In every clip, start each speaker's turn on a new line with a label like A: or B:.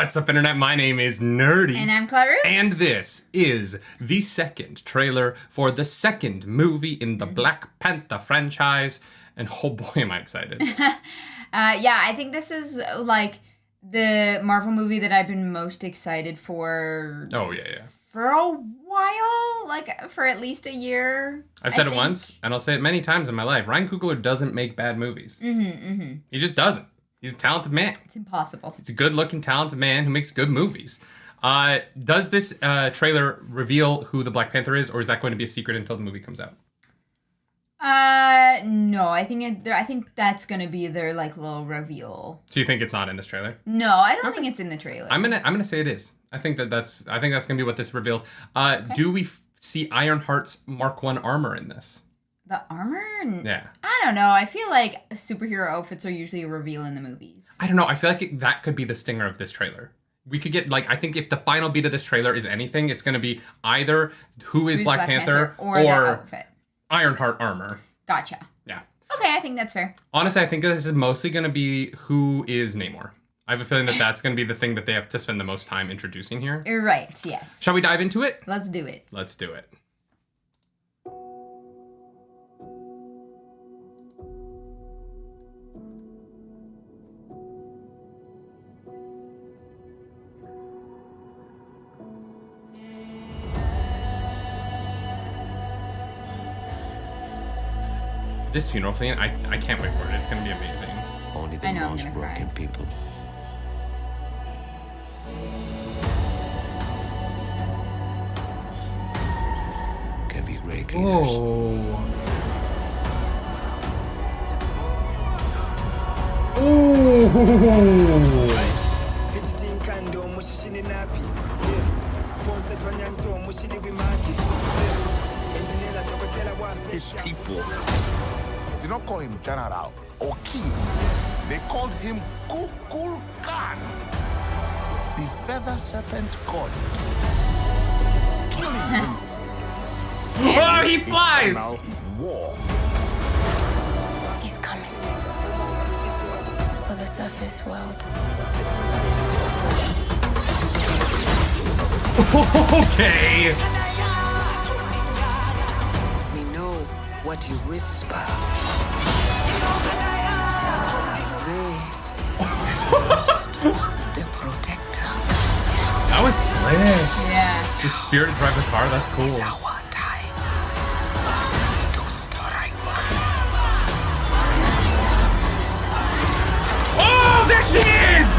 A: What's up, Internet? My name is Nerdy.
B: And I'm Clarus.
A: And this is the second trailer for the second movie in the Black Panther franchise. And oh boy, am I excited.
B: I think this is like the Marvel movie that I've been most excited for.
A: Oh, yeah.
B: For a while, like for at least a year.
A: I've said it once, and I'll say it many times in my life. Ryan Coogler doesn't make bad movies. He just doesn't. He's a talented man.
B: It's impossible.
A: He's a good-looking, talented man who makes good movies. Does this trailer reveal who the Black Panther is, or is that going to be a secret until the movie comes out?
B: No. I think that's gonna be their like little reveal.
A: So you think it's not in this trailer?
B: No, I don't think it's in the trailer.
A: I'm gonna say it is. I think that's gonna be what this reveals. Okay. Do we see Ironheart's Mark I armor in this?
B: The armor?
A: Yeah.
B: I don't know. I feel like superhero outfits are usually a reveal in the movies.
A: I don't know. I feel like that could be the stinger of this trailer. We could get, I think if the final beat of this trailer is anything, it's going to be either who's Black Panther
B: or the outfit.
A: Ironheart armor.
B: Gotcha.
A: Yeah.
B: Okay, I think that's fair.
A: Honestly, I think this is mostly going to be who is Namor. I have a feeling that that's going to be the thing that they have to spend the most time introducing here.
B: You're right, yes.
A: Shall we dive into it?
B: Let's do it.
A: Let's do it. This funeral scene, I can't wait for it. It's going to be amazing.
C: Only the most broken people can be great leaders.
D: His people did not call him general or king. They called him Kukul Khan, the feather serpent god. Killing him.
A: Oh, he flies!
D: War.
E: He's coming for the surface world.
A: Okay.
F: We know what you whisper. The protector.
A: That was slick.
B: Yeah.
A: The spirit drive the car, that's cool.
F: It's our time to strike.
A: Oh, there she is!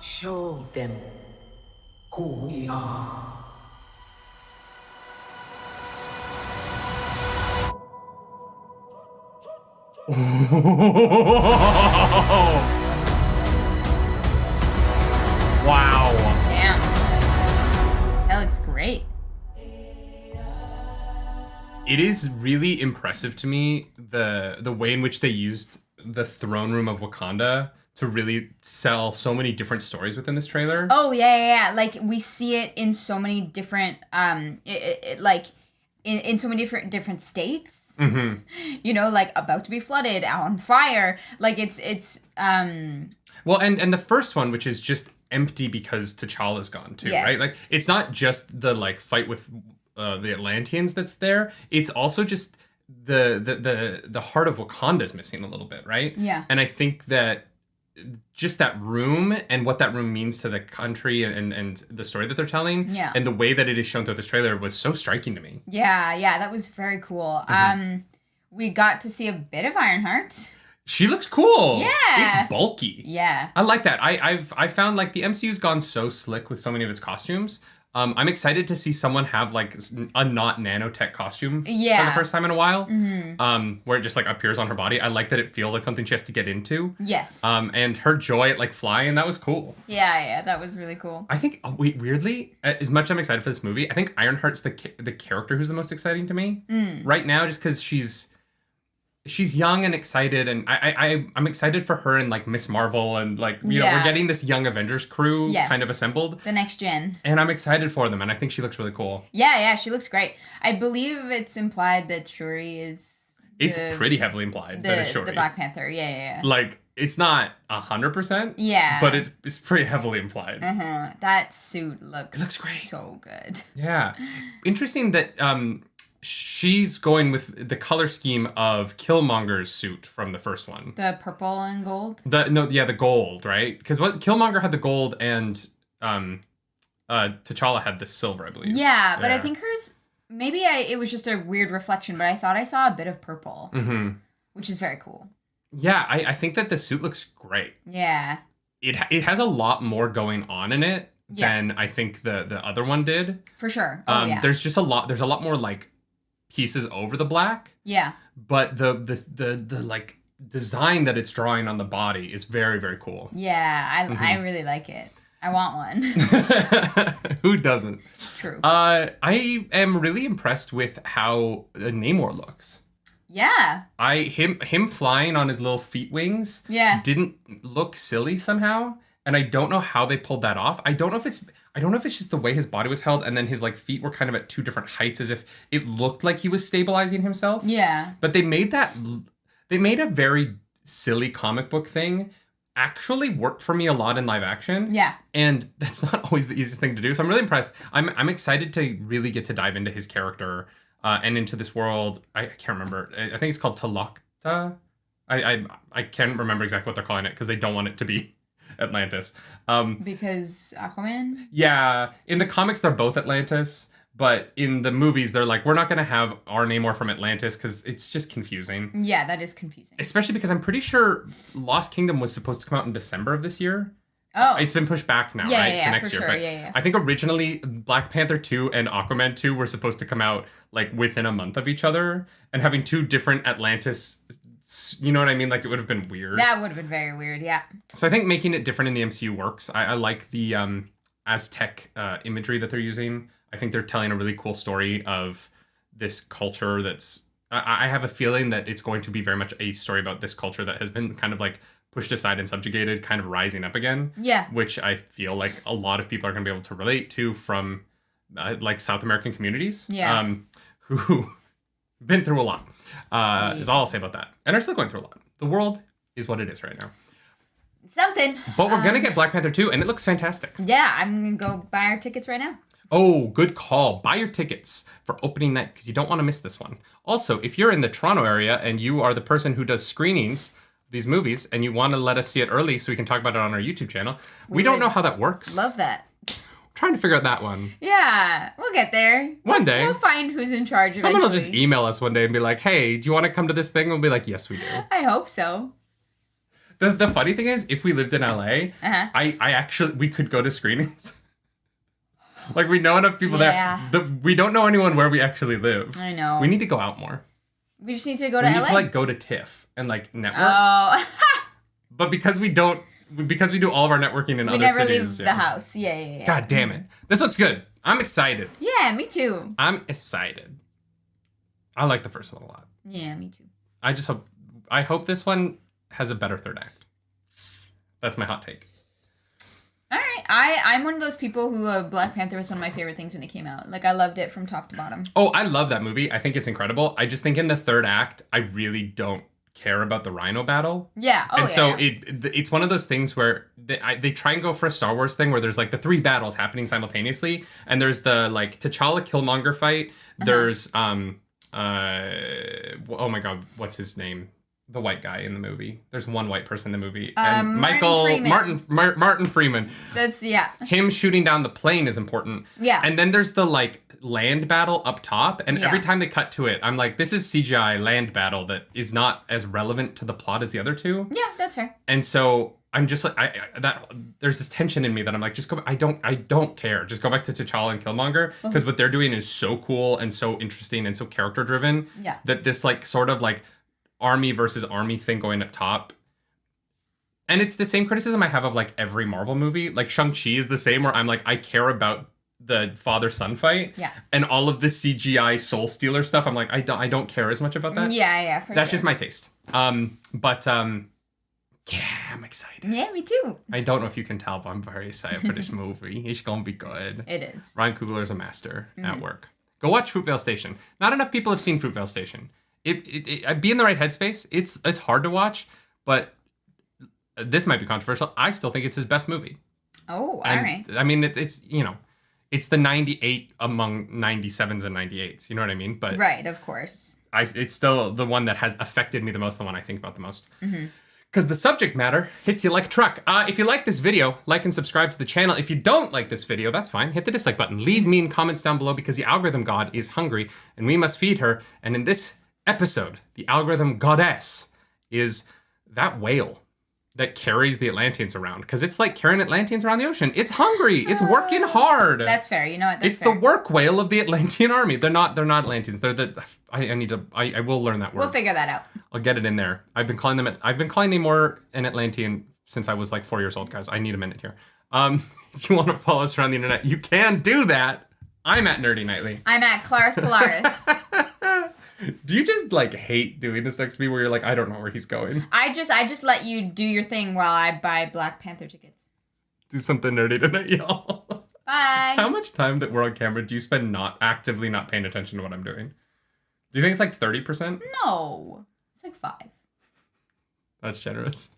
F: Show them who we are.
A: Wow.
B: Damn. That looks great.
A: It is really impressive to me the way in which they used the throne room of Wakanda to really sell so many different stories within this trailer.
B: Oh yeah. Like we see it in so many different in so many different states.
A: Mm-hmm.
B: You know, like about to be flooded, on fire. Like it's
A: Well, and the first one, which is just empty because T'Challa's gone too,
B: yes.
A: right? Like it's not just the fight with the Atlanteans that's there. It's also just the heart of Wakanda's missing a little bit, right?
B: Yeah.
A: And I think that just that room and what that room means to the country and the story that they're telling,
B: yeah.
A: and the way that it is shown through this trailer was so striking to me.
B: Yeah, that was very cool.
A: Mm-hmm.
B: We got to see a bit of Ironheart.
A: She looks cool.
B: Yeah.
A: It's bulky.
B: Yeah.
A: I like that. I found the MCU's gone so slick with so many of its costumes. I'm excited to see someone have a not nanotech costume for the first time in a while.
B: Mm-hmm.
A: Where it just appears on her body. I like that it feels like something she has to get into.
B: Yes.
A: And her joy at flying, that was cool.
B: Yeah, that was really cool.
A: I think weirdly, as much as I'm excited for this movie, I think Ironheart's the character who's the most exciting to me right now, just because she's she's young and excited, and I'm excited for her and like Miss Marvel and like you know, we're getting this young Avengers crew kind of assembled.
B: The next gen.
A: And I'm excited for them, and I think she looks really cool.
B: Yeah, she looks great. I believe it's implied that Shuri is
A: It's pretty heavily implied that it's Shuri.
B: The Black Panther. Yeah.
A: Like, it's not 100%.
B: Yeah.
A: But it's pretty heavily implied.
B: That suit looks
A: great.
B: so good.
A: Yeah. Interesting that she's going with the color scheme of Killmonger's suit from the first one.
B: The purple and gold?
A: The gold, right? Because what Killmonger had the gold and T'Challa had the silver, I believe.
B: Yeah, but I think hers... Maybe it was just a weird reflection, but I thought I saw a bit of purple, which is very cool.
A: Yeah, I think that the suit looks great.
B: Yeah.
A: It has a lot more going on in it than I think the other one did.
B: For sure.
A: There's just a lot more like pieces over the black.
B: Yeah.
A: But the like design that it's drawing on the body is very, very cool.
B: Yeah, I really like it. I want one.
A: Who doesn't?
B: True.
A: I am really impressed with how Namor looks.
B: Yeah.
A: Him flying on his little feet wings didn't look silly somehow, and I don't know how they pulled that off. I don't know if it's just the way his body was held and then his like feet were kind of at two different heights as if it looked like he was stabilizing himself.
B: Yeah.
A: But they made a very silly comic book thing actually worked for me a lot in live action. Yeah. And that's not always the easiest thing to do. So I'm really impressed. I'm excited to really get to dive into his character and into this world. I can't remember. I think it's called Talokta. I can't remember exactly what they're calling it because they don't want it to be Atlantis.
B: Because Aquaman?
A: Yeah. In the comics, they're both Atlantis. But in the movies, they're like, we're not going to have our Namor from Atlantis because it's just confusing.
B: Yeah, that is confusing.
A: Especially because I'm pretty sure Lost Kingdom was supposed to come out in December of this year.
B: Oh.
A: It's been pushed back now, right? To next year.
B: Sure.
A: But I think originally Black Panther 2 and Aquaman 2 were supposed to come out like within a month of each other. And having two different Atlantis, you know what I mean? Like it would have been weird.
B: That would have been very weird, yeah.
A: So I think making it different in the MCU works. I like the Aztec imagery that they're using. I think they're telling a really cool story of this culture that's... I have a feeling that it's going to be very much a story about this culture that has been kind of like pushed aside and subjugated, kind of rising up again. Yeah. Which I feel like a lot of people are going to be able to relate to from like South American communities. Yeah. Who been through a lot, is all I'll say about that. And are still going through a lot. The world is what it is right now.
B: Something.
A: But we're going to get Black Panther 2, and it looks fantastic.
B: Yeah, I'm going to go buy our tickets right now.
A: Oh, good call. Buy your tickets for opening night because you don't want to miss this one. Also, if you're in the Toronto area and you are the person who does screenings of these movies and you want to let us see it early so we can talk about it on our YouTube channel, we don't know how that works.
B: Love that.
A: We're trying to figure out that one.
B: Yeah, we'll get there.
A: One day.
B: We'll find who's in charge.
A: Someone will just email us one day and be like, hey, do you want to come to this thing? We'll be like, yes, we do.
B: I hope so.
A: The funny thing is, if we lived in LA, we could go to screenings. Like, we know enough people there. We don't know anyone where we actually live.
B: I know.
A: We need to go out more.
B: We just need to go to LA.
A: We need to, like, go to TIFF and, like, network.
B: Oh.
A: But because we do all of our networking in other cities.
B: We never leave the house. Yeah.
A: God damn it. This looks good. I'm excited.
B: Yeah, me too.
A: I'm excited. I like the first one a lot.
B: Yeah, me too.
A: I hope this one has a better third act. That's my hot take.
B: All right. I'm one of those people who Black Panther was one of my favorite things when it came out. Like, I loved it from top to bottom.
A: Oh, I love that movie. I think it's incredible. I just think in the third act, I really don't care about the Rhino battle.
B: Yeah. Oh,
A: and so it's one of those things where they try and go for a Star Wars thing where there's like the three battles happening simultaneously, and there's the like T'Challa Killmonger fight. There's oh my god, what's his name? The white guy in the movie. There's one white person in the movie. And Martin Freeman.
B: That's,
A: Him shooting down the plane is important.
B: Yeah.
A: And then there's the, like, land battle up top. And every time they cut to it, I'm like, this is CGI land battle that is not as relevant to the plot as the other two.
B: Yeah, that's fair.
A: And so I'm just like, there's this tension in me that I'm like, just go, I don't care. Just go back to T'Challa and Killmonger. Because what they're doing is so cool and so interesting and so character driven.
B: Yeah.
A: That this, like, sort of, like, army versus army thing going up top. And it's the same criticism I have of like every Marvel movie. Like Shang-Chi is the same where I'm like, I care about the father-son fight.
B: Yeah.
A: And all of the CGI soul stealer stuff, I'm like, I don't care as much about that.
B: Yeah,
A: That's just my taste. But I'm excited.
B: Yeah, me too.
A: I don't know if you can tell, but I'm very excited for this movie. It's gonna be good.
B: It is.
A: Ryan Coogler's a master at work. Go watch Fruitvale Station. Not enough people have seen Fruitvale Station. I'd be in the right headspace. It's hard to watch, but this might be controversial. I still think it's his best movie.
B: Oh, all right.
A: I mean, it's it's the 98 among 97s and 98s. You know what I mean? But
B: right, of course.
A: It's still the one that has affected me the most, the one I think about the most. Because the subject matter hits you like a truck. If you like this video, like and subscribe to the channel. If you don't like this video, that's fine. Hit the dislike button. Leave mean comments down below because the algorithm god is hungry and we must feed her. And in this episode, the algorithm goddess is that whale that carries the Atlanteans around. Because it's like carrying Atlanteans around the ocean. It's hungry. It's working hard.
B: That's fair. You know what?
A: It's
B: fair.
A: the work whale of the Atlantean army. They're not Atlanteans. They're the... I will learn that word.
B: We'll figure that out.
A: I'll get it in there. I've been calling Namor an Atlantean since I was like 4 years old, guys. I need a minute here. If you want to follow us around the internet, you can do that. I'm at Nerdy Nightly.
B: I'm at Claris Polaris.
A: Do you just like hate doing this next to me where you're like, I don't know where he's going?
B: I just let you do your thing while I buy Black Panther tickets.
A: Do something nerdy tonight, y'all.
B: Bye.
A: How much time that we're on camera do you spend actively not paying attention to what I'm doing? Do you think it's like 30%?
B: No. It's like 5.
A: That's generous.